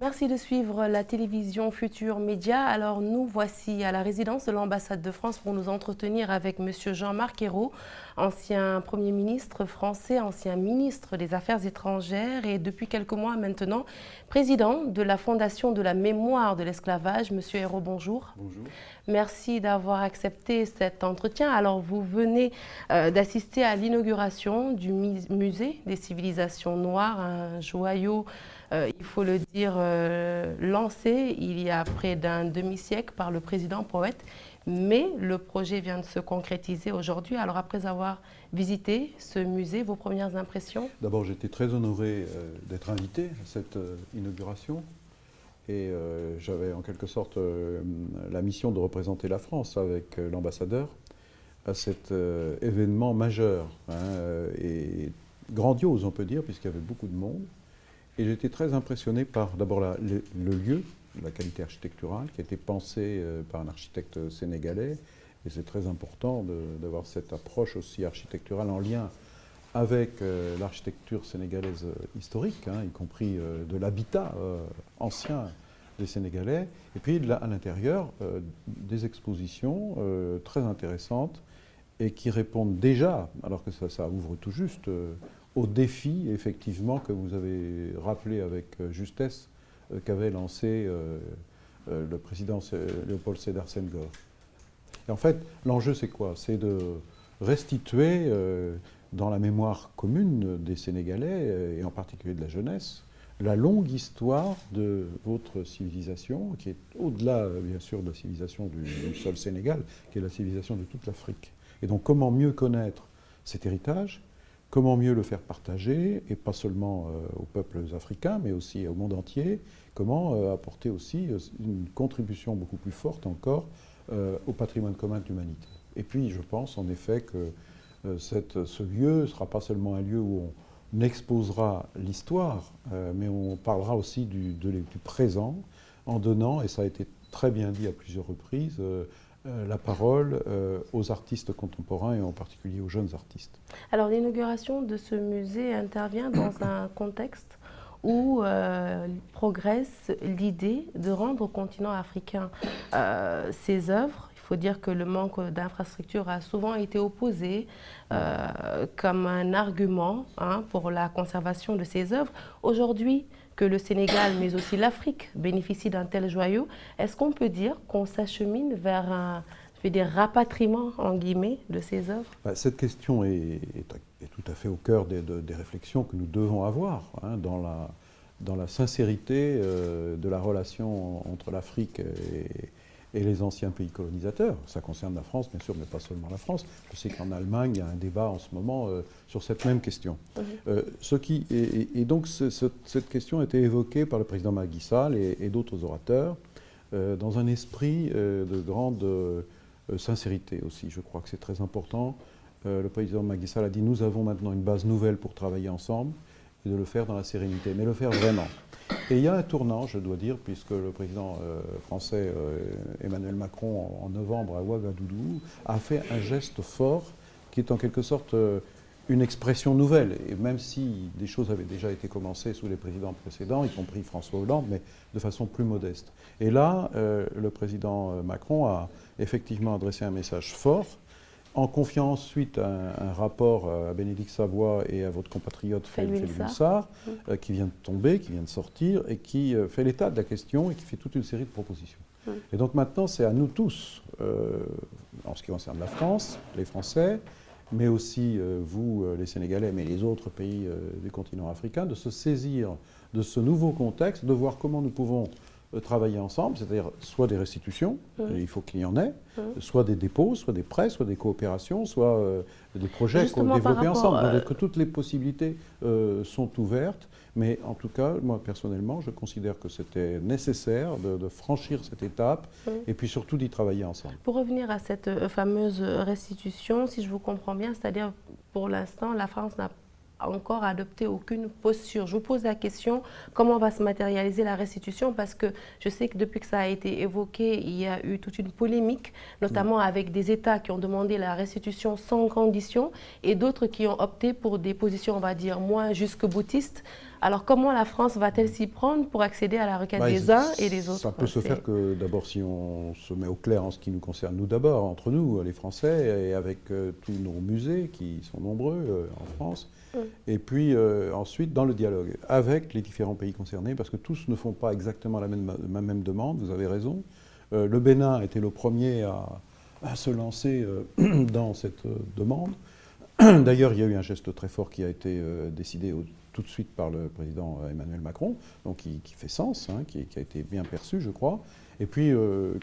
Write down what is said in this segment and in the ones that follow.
Merci de suivre la télévision Futur Média. Alors nous voici à la résidence de l'ambassade de France pour nous entretenir avec M. Jean-Marc Ayrault, ancien Premier ministre français, ancien ministre des Affaires étrangères et depuis quelques mois maintenant, président de la Fondation de la mémoire de l'esclavage. M. Ayrault, bonjour. Bonjour. Merci d'avoir accepté cet entretien. Alors vous venez d'assister à l'inauguration du musée des civilisations noires, un joyau, il faut le dire, lancé il y a près d'un demi-siècle par le président Poète, mais le projet vient de se concrétiser aujourd'hui. Alors après avoir visité ce musée, vos premières impressions? D'abord, j'étais très honoré d'être invité à cette inauguration et j'avais en quelque sorte la mission de représenter la France avec l'ambassadeur à cet événement majeur et grandiose, on peut dire, puisqu'il y avait beaucoup de monde. Et j'ai été très impressionné par d'abord le lieu, la qualité architecturale qui a été pensée par un architecte sénégalais. Et c'est très important d'avoir cette approche aussi architecturale en lien avec l'architecture sénégalaise historique, y compris de l'habitat ancien des Sénégalais. Et puis à l'intérieur, des expositions très intéressantes et qui répondent déjà, alors que ça ouvre tout juste, aux défis, effectivement, que vous avez rappelé avec justesse, qu'avait lancé le président Léopold Sédar Senghor. Et en fait, l'enjeu, c'est quoi? C'est de restituer dans la mémoire commune des Sénégalais, et en particulier de la jeunesse, la longue histoire de votre civilisation, qui est au-delà, bien sûr, de la civilisation du seul Sénégal, qui est la civilisation de toute l'Afrique. Et donc, comment mieux connaître cet héritage? Comment mieux le faire partager, et pas seulement aux peuples africains, mais aussi au monde entier? Comment apporter aussi une contribution beaucoup plus forte encore au patrimoine commun de l'humanité? Et puis, je pense en effet que ce lieu ne sera pas seulement un lieu où on exposera l'histoire, mais on parlera aussi du présent, en donnant, et ça a été très bien dit à plusieurs reprises, la parole aux artistes contemporains et en particulier aux jeunes artistes. Alors l'inauguration de ce musée intervient dans un contexte où progresse l'idée de rendre au continent africain ses œuvres. Il faut dire que le manque d'infrastructures a souvent été opposé comme un argument pour la conservation de ces œuvres. Aujourd'hui, que le Sénégal, mais aussi l'Afrique, bénéficient d'un tel joyau, est-ce qu'on peut dire qu'on s'achemine vers un rapatriement, en guillemets, de ces œuvres? Cette question est tout à fait au cœur des réflexions que nous devons avoir dans la sincérité de la relation entre l'Afrique et les anciens pays colonisateurs. Ça concerne la France, bien sûr, mais pas seulement la France. Je sais qu'en Allemagne, il y a un débat en ce moment sur cette même question. Et donc, cette question a été évoquée par le président Macky Sall et d'autres orateurs dans un esprit de grande sincérité aussi. Je crois que c'est très important. Le président Macky Sall a dit « Nous avons maintenant une base nouvelle pour travailler ensemble » et de le faire dans la sérénité, mais le faire vraiment. Et il y a un tournant, je dois dire, puisque le président français Emmanuel Macron, en novembre à Ouagadougou, a fait un geste fort qui est en quelque sorte une expression nouvelle. Et même si des choses avaient déjà été commencées sous les présidents précédents, y compris François Hollande, mais de façon plus modeste. Et là, le président Macron a effectivement adressé un message fort, en confiant ensuite un rapport à Bénédicte Savoy et à votre compatriote Felwine Sarr, qui vient de tomber, qui vient de sortir, et qui fait l'état de la question et qui fait toute une série de propositions. Et donc maintenant, c'est à nous tous, en ce qui concerne la France, les Français, mais aussi vous, les Sénégalais, mais les autres pays du continent africain, de se saisir de ce nouveau contexte, de voir comment nous pouvons travailler ensemble, c'est-à-dire soit des restitutions, il faut qu'il y en ait, soit des dépôts, soit des prêts, soit des coopérations, soit des projets développés ensemble. Donc toutes les possibilités sont ouvertes, mais en tout cas, moi personnellement, je considère que c'était nécessaire de franchir cette étape et puis surtout d'y travailler ensemble. Pour revenir à cette fameuse restitution, si je vous comprends bien, c'est-à-dire pour l'instant, la France n'a encore adopté aucune posture. Je vous pose la question, comment va se matérialiser la restitution? Parce que je sais que depuis que ça a été évoqué, il y a eu toute une polémique, notamment avec des États qui ont demandé la restitution sans condition et d'autres qui ont opté pour des positions, on va dire, moins jusque-boutistes. Alors, comment la France va-t-elle s'y prendre pour accéder à la requête Bah, des uns et des autres? ça peut se faire que d'abord si on se met au clair en ce qui nous concerne, nous d'abord, entre nous, les Français, et avec tous nos musées qui sont nombreux en France, et puis ensuite dans le dialogue avec les différents pays concernés, parce que tous ne font pas exactement la même demande, vous avez raison. Le Bénin était le premier à se lancer dans cette demande. D'ailleurs, il y a eu un geste très fort qui a été décidé tout de suite par le président Emmanuel Macron, donc qui fait sens, hein, qui a été bien perçu, je crois. Et puis,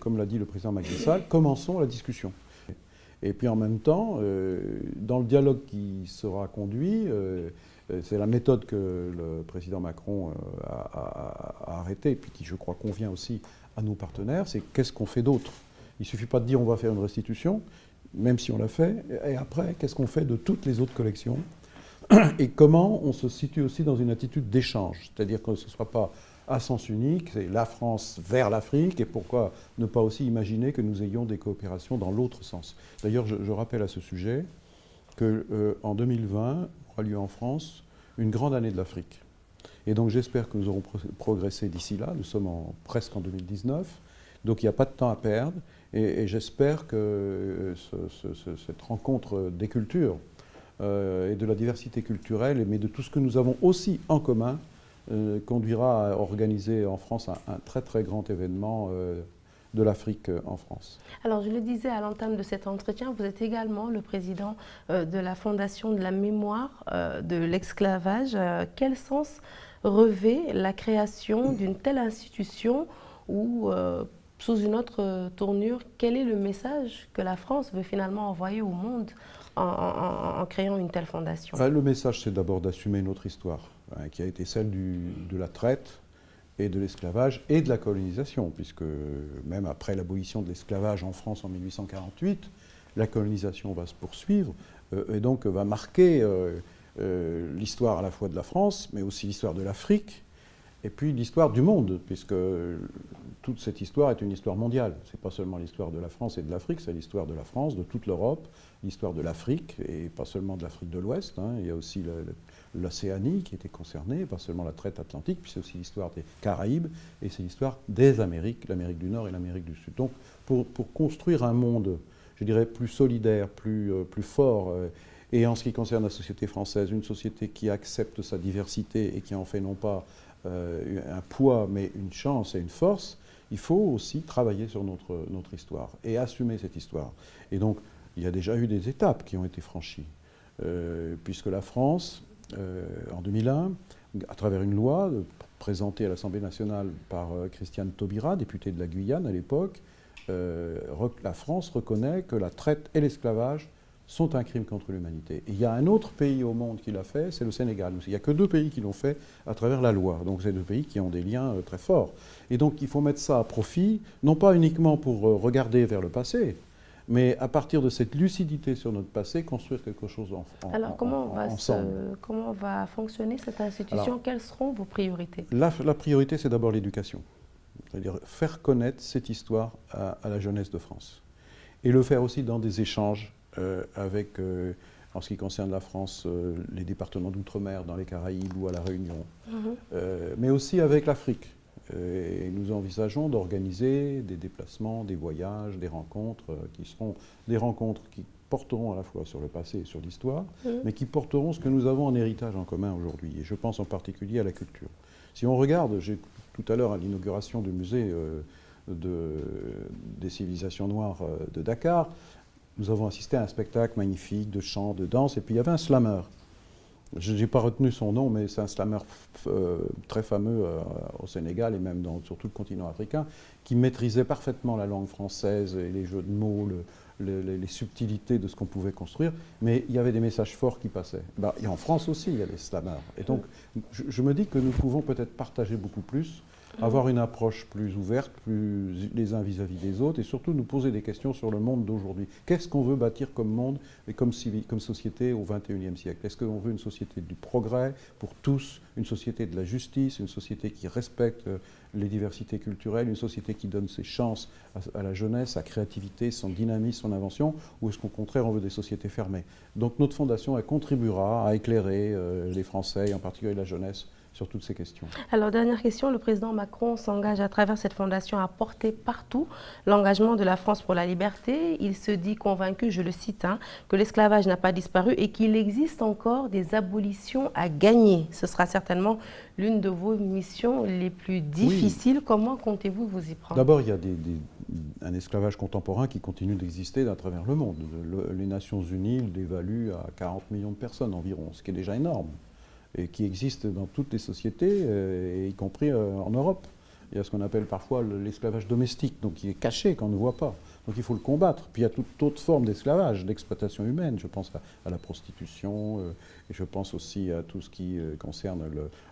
comme l'a dit le président Macky Sall, commençons la discussion. Et puis en même temps, dans le dialogue qui sera conduit, c'est la méthode que le président Macron a arrêtée, et puis qui, je crois, convient aussi à nos partenaires, c'est qu'est-ce qu'on fait d'autre? Il ne suffit pas de dire on va faire une restitution, même si on l'a fait, et après, qu'est-ce qu'on fait de toutes les autres collections? Et comment on se situe aussi dans une attitude d'échange, c'est-à-dire que ce ne soit pas à sens unique, c'est la France vers l'Afrique, et pourquoi ne pas aussi imaginer que nous ayons des coopérations dans l'autre sens. D'ailleurs, je rappelle à ce sujet qu'en 2020 aura lieu en France une grande année de l'Afrique. Et donc j'espère que nous aurons progressé d'ici là, nous sommes presque en 2019, donc il n'y a pas de temps à perdre, et j'espère que cette rencontre des cultures, et de la diversité culturelle, mais de tout ce que nous avons aussi en commun, conduira à organiser en France un très très grand événement de l'Afrique en France. Alors, je le disais à l'entame de cet entretien, vous êtes également le président de la Fondation de la mémoire de l'esclavage. Quel sens revêt la création d'une telle institution ou, sous une autre tournure, quel est le message que la France veut finalement envoyer au monde en créant une telle fondation? Le message, c'est d'abord d'assumer notre histoire, hein, qui a été celle de la traite et de l'esclavage et de la colonisation, puisque même après l'abolition de l'esclavage en France en 1848, la colonisation va se poursuivre et donc va marquer l'histoire à la fois de la France, mais aussi l'histoire de l'Afrique, et puis l'histoire du monde, puisque toute cette histoire est une histoire mondiale. Ce n'est pas seulement l'histoire de la France et de l'Afrique, c'est l'histoire de la France, de toute l'Europe, l'histoire de l'Afrique, et pas seulement de l'Afrique de l'Ouest. Hein. Il y a aussi l'Océanie qui était concernée, pas seulement la traite atlantique, puis c'est aussi l'histoire des Caraïbes, et c'est l'histoire des Amériques, l'Amérique du Nord et l'Amérique du Sud. Donc pour construire un monde, je dirais, plus solidaire, plus fort, et en ce qui concerne la société française, une société qui accepte sa diversité et qui en fait non pas un poids, mais une chance et une force, il faut aussi travailler sur notre histoire et assumer cette histoire. Et donc, il y a déjà eu des étapes qui ont été franchies, puisque la France, en 2001, à travers une loi présentée à l'Assemblée nationale par Christiane Taubira, députée de la Guyane à l'époque, la France reconnaît que la traite et l'esclavage sont un crime contre l'humanité. Il y a un autre pays au monde qui l'a fait, c'est le Sénégal. Il n'y a que 2 pays qui l'ont fait à travers la loi. Donc c'est 2 pays qui ont des liens très forts. Et donc il faut mettre ça à profit, non pas uniquement pour regarder vers le passé, mais à partir de cette lucidité sur notre passé, construire quelque chose Alors comment va fonctionner cette institution? Alors, quelles seront vos priorités? La priorité, c'est d'abord l'éducation. C'est-à-dire faire connaître cette histoire à la jeunesse de France. Et le faire aussi dans des échanges avec, en ce qui concerne la France, les départements d'outre-mer dans les Caraïbes ou à La Réunion, mais aussi avec l'Afrique. Et nous envisageons d'organiser des déplacements, des voyages, des rencontres qui seront des rencontres qui porteront à la fois sur le passé et sur l'histoire, mais qui porteront ce que nous avons en héritage en commun aujourd'hui. Et je pense en particulier à la culture. Si on regarde, j'ai tout à l'heure à l'inauguration du musée des civilisations noires de Dakar, nous avons assisté à un spectacle magnifique de chant, de danse, et puis il y avait un slammer. Je n'ai pas retenu son nom, mais c'est un slammer très fameux au Sénégal et même sur tout le continent africain, qui maîtrisait parfaitement la langue française et les jeux de mots, les subtilités de ce qu'on pouvait construire, mais il y avait des messages forts qui passaient. Et en France aussi, il y a des slammers. Et donc, je me dis que nous pouvons peut-être partager beaucoup plus, avoir une approche plus ouverte, plus les uns vis-à-vis des autres, et surtout nous poser des questions sur le monde d'aujourd'hui. Qu'est-ce qu'on veut bâtir comme monde et comme société au XXIe siècle? Est-ce qu'on veut une société du progrès pour tous, une société de la justice, une société qui respecte les diversités culturelles, une société qui donne ses chances à la jeunesse, sa créativité, son dynamisme, son invention, ou est-ce qu'au contraire on veut des sociétés fermées? Donc notre fondation, elle contribuera à éclairer les Français, et en particulier la jeunesse, sur toutes ces questions. Alors, dernière question, le président Macron s'engage à travers cette fondation à porter partout l'engagement de la France pour la liberté. Il se dit convaincu, je le cite, hein, que l'esclavage n'a pas disparu et qu'il existe encore des abolitions à gagner. Ce sera certainement l'une de vos missions les plus difficiles. Oui. Comment comptez-vous vous y prendre? D'abord, il y a un esclavage contemporain qui continue d'exister à travers le monde. Les Nations Unies l'évaluent à 40 millions de personnes environ, ce qui est déjà énorme, et qui existe dans toutes les sociétés, y compris en Europe. Il y a ce qu'on appelle parfois l'esclavage domestique, donc qui est caché, qu'on ne voit pas. Donc il faut le combattre. Puis il y a toute autre forme d'esclavage, d'exploitation humaine. Je pense à la prostitution, et je pense aussi à tout ce qui concerne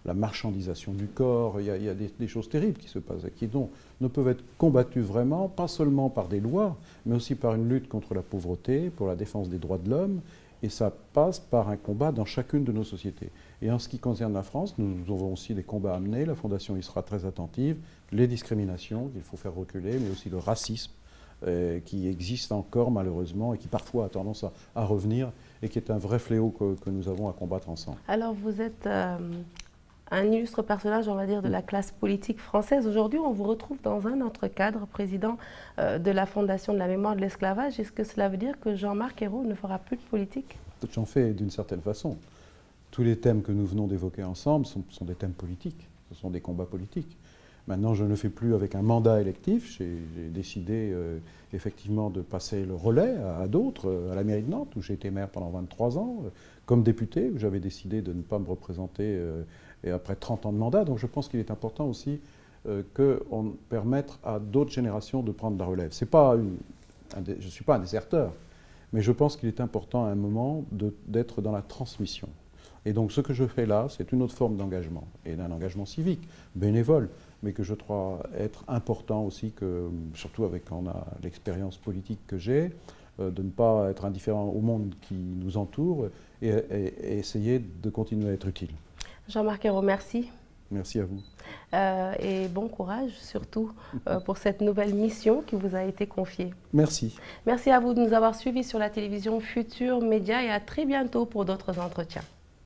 la marchandisation du corps. Il y a des choses terribles qui se passent, qui donc ne peuvent être combattues vraiment, pas seulement par des lois, mais aussi par une lutte contre la pauvreté, pour la défense des droits de l'homme. Et ça passe par un combat dans chacune de nos sociétés. Et en ce qui concerne la France, nous avons aussi des combats à mener. La Fondation y sera très attentive. Les discriminations qu'il faut faire reculer, mais aussi le racisme qui existe encore malheureusement et qui parfois a tendance à revenir et qui est un vrai fléau que nous avons à combattre ensemble. Alors vous êtes un illustre personnage, on va dire, de la classe politique française. Aujourd'hui, on vous retrouve dans un autre cadre, président de la Fondation de la mémoire de l'esclavage. Est-ce que cela veut dire que Jean-Marc Ayrault ne fera plus de politique? J'en fais d'une certaine façon. Tous les thèmes que nous venons d'évoquer ensemble sont des thèmes politiques, ce sont des combats politiques. Maintenant, je ne fais plus avec un mandat électif. J'ai décidé effectivement de passer le relais à d'autres, à la mairie de Nantes, où j'ai été maire pendant 23 ans, comme député, où j'avais décidé de ne pas me représenter et après 30 ans de mandat. Donc je pense qu'il est important aussi qu'on permette à d'autres générations de prendre la relève. Je ne suis pas un déserteur, mais je pense qu'il est important à un moment d'être dans la transmission. Et donc ce que je fais là, c'est une autre forme d'engagement, et d'un engagement civique, bénévole, mais que je trouve être important aussi, surtout avec l'expérience politique que j'ai, de ne pas être indifférent au monde qui nous entoure et essayer de continuer à être utile. Jean-Marc Ayrault, merci. Merci à vous. Et bon courage surtout pour cette nouvelle mission qui vous a été confiée. Merci. Merci à vous de nous avoir suivis sur la télévision Futur Média et à très bientôt pour d'autres entretiens.